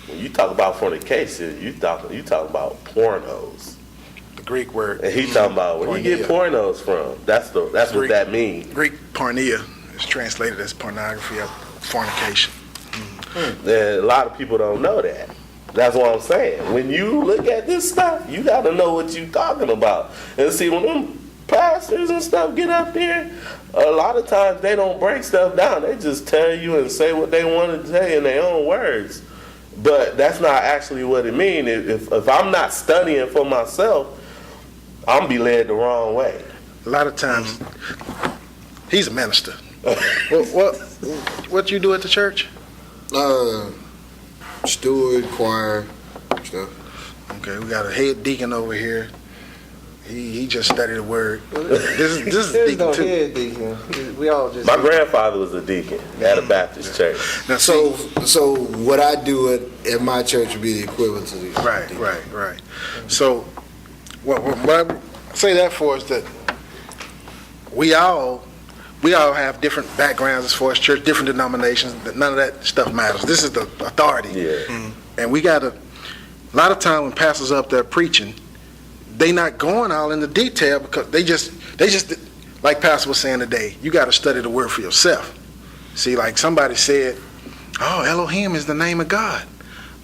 when you talk about fornication, you talk about pornos. The Greek word. And he talking about where you get pornos from. That's what that means. Greek porneia is translated as pornography of fornication. And a lot of people don't know that. That's what I'm saying. When you look at this stuff, you got to know what you're talking about. And see, when them pastors and stuff get up there, a lot of times they don't break stuff down. They just tell you and say what they want to say in their own words. But that's not actually what it means. If I'm not studying for myself, I'm be led the wrong way. A lot of times, he's a minister. What you do at the church? Steward, choir, stuff. Okay, we got a head deacon over here. He just studied the word. This is deacon too. Head deacon. We all just. My grandfather was a deacon at a Baptist church. Now, So what I do at my church would be the equivalent to the right. So what I say that for is that we all have different backgrounds as far as church, different denominations. None of that stuff matters. This is the authority. Yeah. And we got a lot of time when pastors up there preaching, they not going all into detail because they just like Pastor was saying today, you got to study the word for yourself. See, like somebody said, oh, Elohim is the name of God.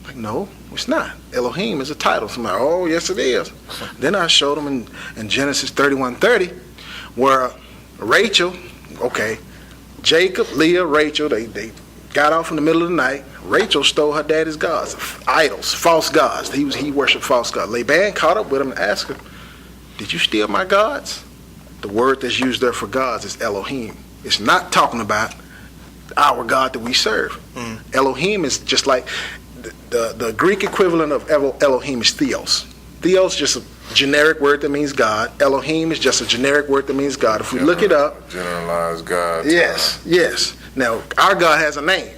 Like, no, it's not. Elohim is a title. Somebody, oh, yes it is. Then I showed them in Genesis 31:30 where Rachel, okay, Jacob, Leah, Rachel, they got off in the middle of the night. Rachel stole her daddy's gods, idols, false gods. He worshiped false gods. Laban caught up with him and asked him, did you steal my gods? The word that's used there for gods is Elohim. It's not talking about our God that we serve. Elohim is just like the Greek equivalent of Elohim is theos. Theos is just a generic word that means God. Elohim is just a generic word that means God. If we look it up. Generalized God. Yes. Now, our God has a name,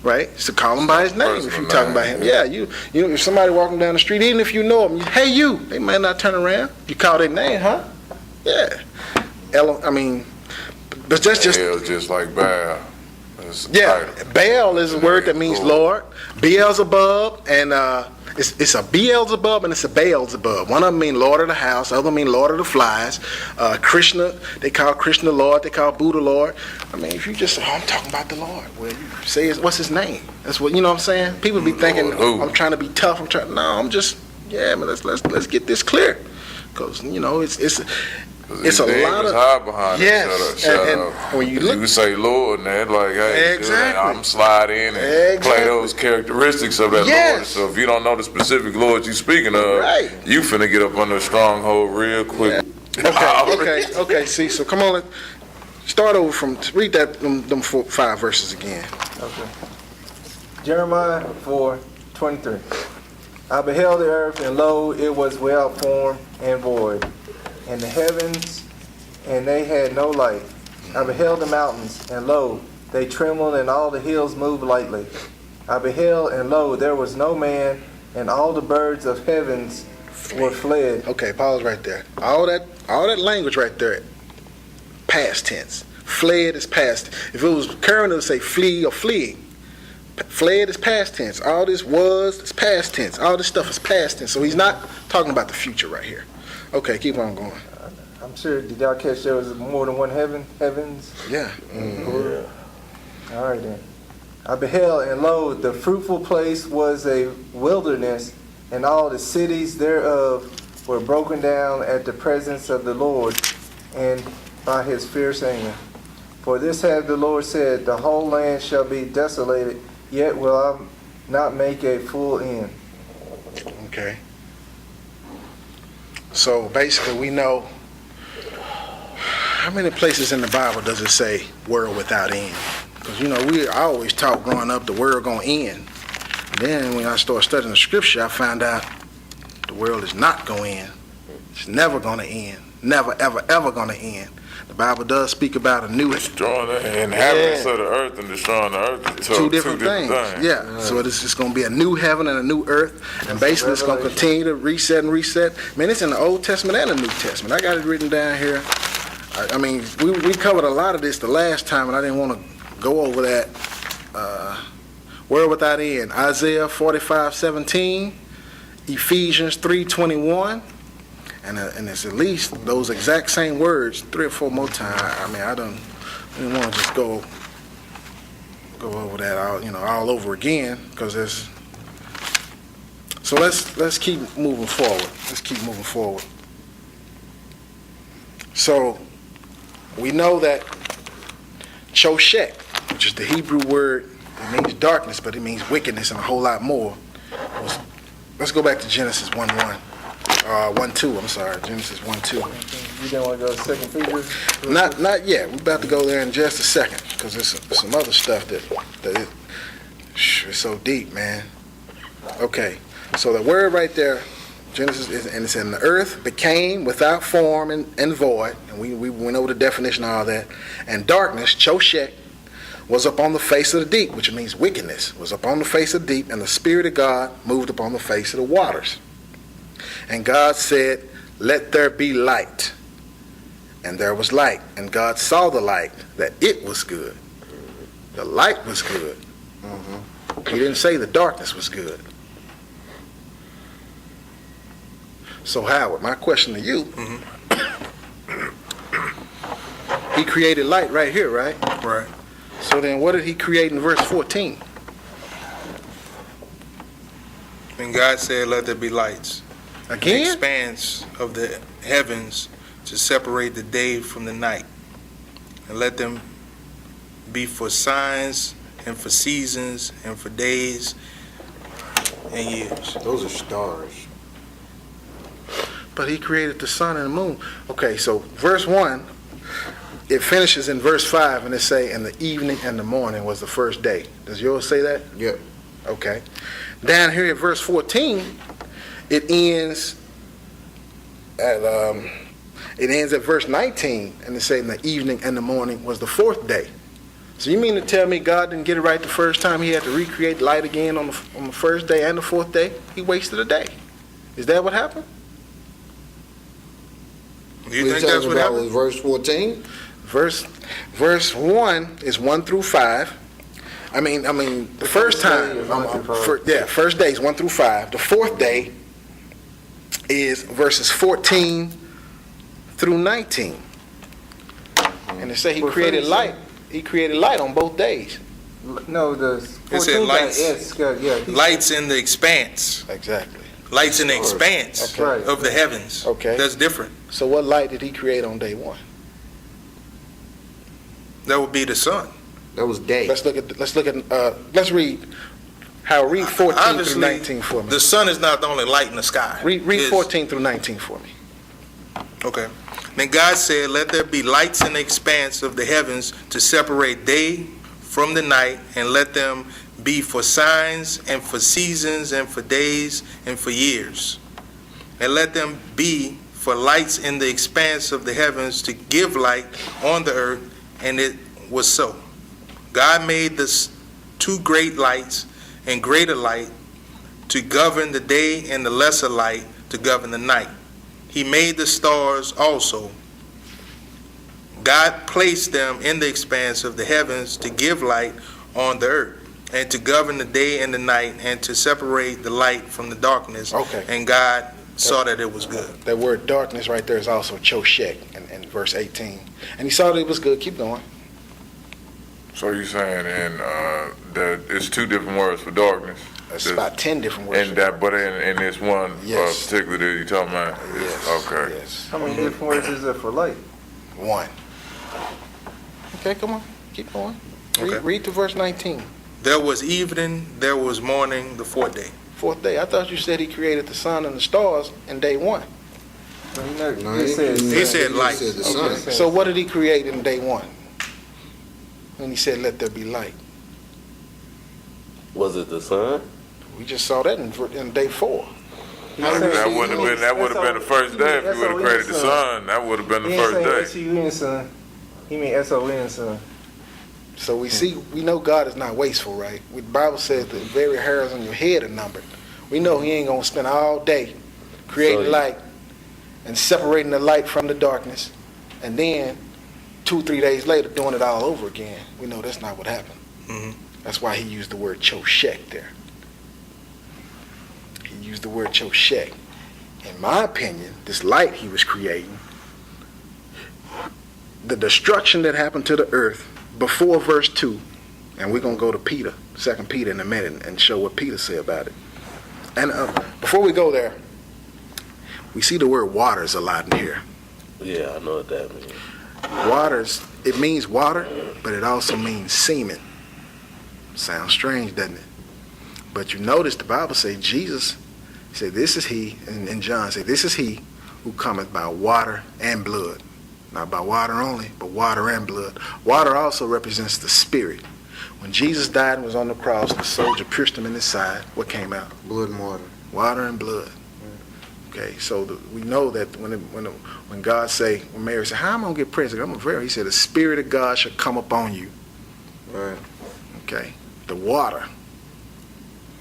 right? So call him by his name if you're talking about him. Yeah, you know, if somebody walking down the street, even if you know him, hey you, they might not turn around. You call their name, huh? Yeah. But that's just like Baal. Baal is a word that means Lord. Beelzebub and it's a Beelzebub and it's a Beelzebub. One of them mean Lord of the house, the other mean Lord of the flies. Krishna, they call Krishna Lord, they call Buddha Lord. I mean, if you just say, oh, I'm talking about the Lord, well, you say, what's his name? That's what, you know what I'm saying? People be thinking, I'm trying to be tough. No, I'm just, let's get this clear. Because, you know, it's a lot of hard behind it. Shut up. When you look, you can say Lord and that, like, hey, exactly. I'm slide in and play those characteristics of that Lord. So if you don't know the specific Lord you speaking of, you finna get up under a stronghold real quick. Yeah. Okay. See, so come on, start over read them 5 verses again. Okay. Jeremiah 4:23. I beheld the earth, and lo, it was without form and void, and the heavens, and they had no light. I beheld the mountains, and lo, they trembled, and all the hills moved lightly. I beheld, and lo, there was no man, and all the birds of heavens were fled. Okay, pause right there. All that language right there, past tense. Fled is past. If it was current, it would say flee or fleeing. Fled is past tense. All this is past tense. All this stuff is past tense. So he's not talking about the future right here. Okay, keep on going. I'm sure, did y'all catch there was more than one heavens? Yeah. All right then. I beheld, and lo, the fruitful place was a wilderness, and all the cities thereof were broken down at the presence of the Lord and by his fierce anger. For this hath the Lord said, the whole land shall be desolated, yet will I not make a full end. Okay. So basically we know, how many places in the Bible does it say world without end? Because I always taught growing up the world gonna end. Then when I started studying the scripture, I found out the world is not gonna end. It's never gonna end. Never, ever, ever gonna end. The Bible does speak about a new destroying the inhabitants of the earth and destroying the earth. Two different things. Yeah. So it's going to be a new heaven and a new earth, and basically it's going to continue to reset and reset. Man, it's in the Old Testament and the New Testament. I got it written down here. I mean, we covered a lot of this the last time, and I didn't want to go over that World without end. Isaiah 45:17, Ephesians 3:21, and it's at least those exact same words 3 or 4 more times. I mean, I don't want to just go over that all over again, because there's. So let's keep moving forward. So we know that Choshek, which is the Hebrew word, it means darkness, but it means wickedness and a whole lot more. Let's go back to Genesis 1:1. 1:2, I'm sorry. Genesis 1:2. You didn't want to go to 2 Peter? Not yet. We're about to go there in just a second, because there's some other stuff that is so deep, man. Okay, so the word right there, Genesis, and it's in the earth became without form and void, and we went over the definition of all that. And darkness, Choshek, was upon the face of the deep, which means wickedness, was upon the face of the deep, and the Spirit of God moved upon the face of the waters. And God said, "Let there be light." And there was light. And God saw the light, that it was good. The light was good. He didn't say the darkness was good. So Howard, my question to you, he created light right here, right? Right. So then what did he create in verse 14? And God said, "Let there be lights." The Again? expanse of the heavens to separate the day from the night, and let them be for signs and for seasons and for days and years. Those are stars. But he created the sun and the moon. Okay, so verse 1, it finishes in verse 5, and it say, "And the evening and the morning was the first day." Does yours say that? Yep. Okay. Down here at verse 14, it ends at verse 19, and it say, "And the evening and the morning was the fourth day." So you mean to tell me God didn't get it right the first time? He had to recreate light again on the first day and the fourth day? He wasted a day. Is that what happened? Do you think that's what happened? Verse 14? Verse 1 is 1 through 5. I mean, the first time, first day is 1 through 5. The fourth day is verses 14 through 19. And they say he created light. He created light on both days. No, the It said 14 lights. Lights in the expanse. Exactly. Lights in the expanse Okay. of the heavens. Okay. That's different. So what light did he create on day 1? That would be the sun. That was day. Let's read 14 Obviously, through 19 for me. The sun is not the only light in the sky. Read It's- 14 through 19 for me. Okay. Then God said, "Let there be lights in the expanse of the heavens to separate day from the night, and let them be for signs and for seasons and for days and for years. And let them be for lights in the expanse of the heavens to give light on the earth." And it was so. God made the 2 great lights and greater light to govern the day, and the lesser light to govern the night. He made the stars also. God placed them in the expanse of the heavens to give light on the earth, and to govern the day and the night, and to separate the light from the darkness. Okay. And God saw that it was good. That word darkness right there is also Choshek in verse 18. And he saw that it was good. Keep going. So you saying that it's 2 different words for darkness? It's about 10 different words. And that, but in this one Yes. particular that you talking about? Yes. Okay. Yes. How many different words is there for light? 1. Okay, come on. Keep going. Okay. Read to verse 19. There was evening, there was morning, the 4th day. Fourth day. I thought you said he created the sun and the stars in day 1. He said light. He said the sun. Okay. So what did he create in day 1? When he said, "Let there be light." Was it the sun? We just saw that in day 4. That wouldn't have been the first day if you would have created the sun. That would have been the He first ain't day. saying S-U-N sun. He mean S-O-N sun. So we know God is not wasteful, right? The Bible says the very hairs on your head are numbered. We know he ain't going to spend all day creating light and separating the light from the darkness, and then 2-3 days later doing it all over again. We know that's not what happened. Mhm. That's why he used the word Choshek there. He used the word Choshek. In my opinion, this light he was creating, the destruction that happened to the earth before verse 2, and we're going to go to Peter, 2 Peter in a minute, and show what Peter said about it. And before we go there, we see the word waters a lot in here. Yeah, I know what that means. Waters, it means water, but it also means semen. Sounds strange, doesn't it? But you notice the Bible say Jesus said, this is he, and John said, this is he who cometh by water and blood. Not by water only, but water and blood. Water also represents the spirit. When Jesus died and was on the cross, the soldier pierced him in his side. What came out? Blood and water. Water and blood. Okay, so we know that when God say, when Mary said, how am I going to get pregnant? I'm a virgin. He said, the Spirit of God shall come upon you. Right. Okay, the water,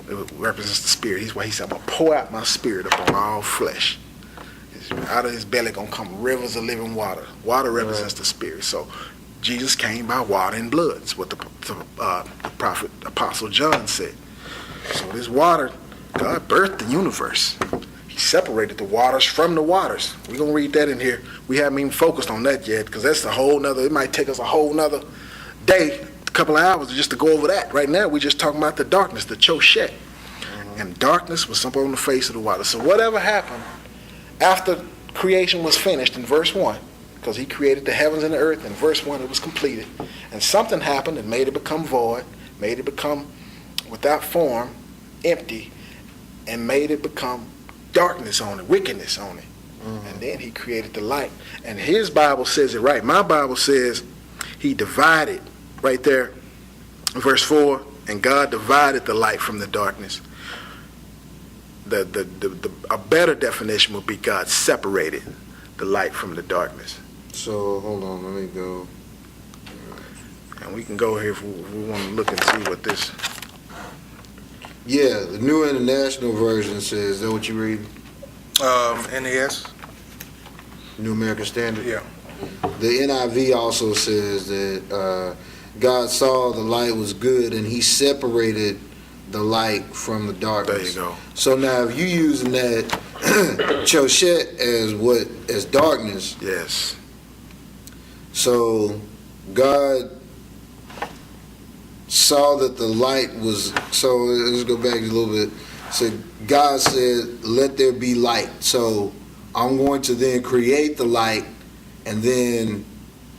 it represents the Spirit. He's why he said, I'm going to pour out my Spirit upon all flesh. Out of his belly going to come rivers of living water. Water represents the Spirit. So Jesus came by water and blood. That's what the prophet, Apostle John said. So this water, God birthed the universe. He separated the waters from the waters. We're going to read that in here. We haven't even focused on that yet because that's a whole nother, it might take us a whole nother day, a couple of hours just to go over that. Right now we're just talking about the darkness, the Choshek. And darkness was something on the face of the water. So whatever happened after creation was finished in verse 1, because he created the heavens and the earth, in verse 1 it was completed, and something happened and made it become void, made it become without form, empty, and made it become darkness on it, wickedness on it. And then he created the light. And his Bible says it right. My Bible says he divided, right there, verse 4, and God divided the light from the darkness. A better definition would be God separated the light from the darkness. So, hold on, let me go. And we can go here if we want to look and see what this... Yeah, the New International Version says, is that what you read? NAS? New American Standard? Yeah. The NIV also says that God saw the light was good and he separated the light from the darkness. There you go. So now if you using that Choshek as darkness. Yes. So God saw that the light was, so let's go back a little bit. So God said, let there be light. So I'm going to then create the light, and then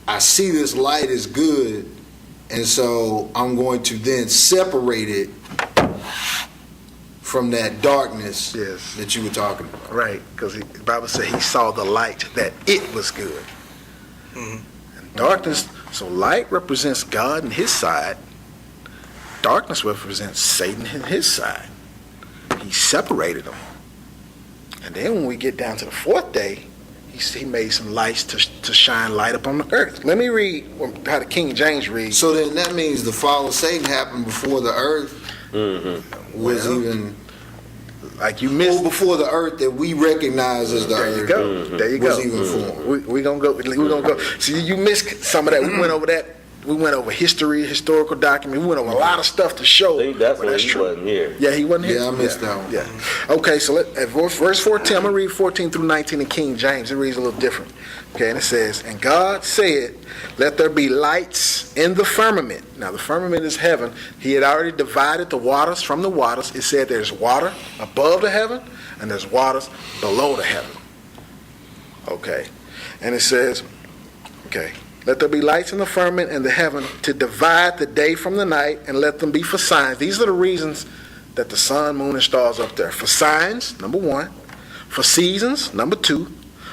I see this light is good, and so I'm going to then separate it from that darkness that you were talking about. Right, because the Bible said he saw the light, that it was good. And darkness, so light represents God and his side. Darkness represents Satan and his side. He separated them. And then when we get down to the fourth day, he made some lights to shine light upon the earth. Let me read how the King James reads. So then that means the fall of Satan happened before the earth was even... Like you missed... before the earth that we recognize as the earth. There you go. Was even formed. We're going to go. See, you missed some of that. We went over that. We went over history, historical document. We went over a lot of stuff to show. I think that's when that's he true. wasn't here. Yeah, he wasn't here. Yeah, I missed that one. Yeah. Okay, so at verse 14, I'm going to read 14 through 19 in King James. It reads a little different. Okay, and it says, and God said, let there be lights in the firmament. Now, the firmament is heaven. He had already divided the waters from the waters. It said there's water above the heaven, and there's waters below the heaven. Okay. And it says, okay, let there be lights in the firmament and the heaven to divide the day from the night, and let them be for signs. These are the reasons that the sun, moon, and stars up there. For signs, number 1. For seasons, number 2.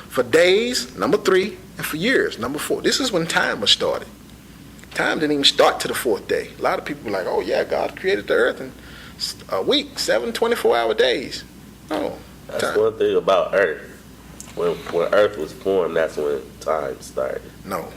For days, number 3. And for years, number 4. This is when time was started. Time didn't even start to the fourth day. A lot of people were like, oh yeah, God created the earth in a week, 7 24-hour days. No. That's one thing about Earth. When Earth was formed, that's when time started. No.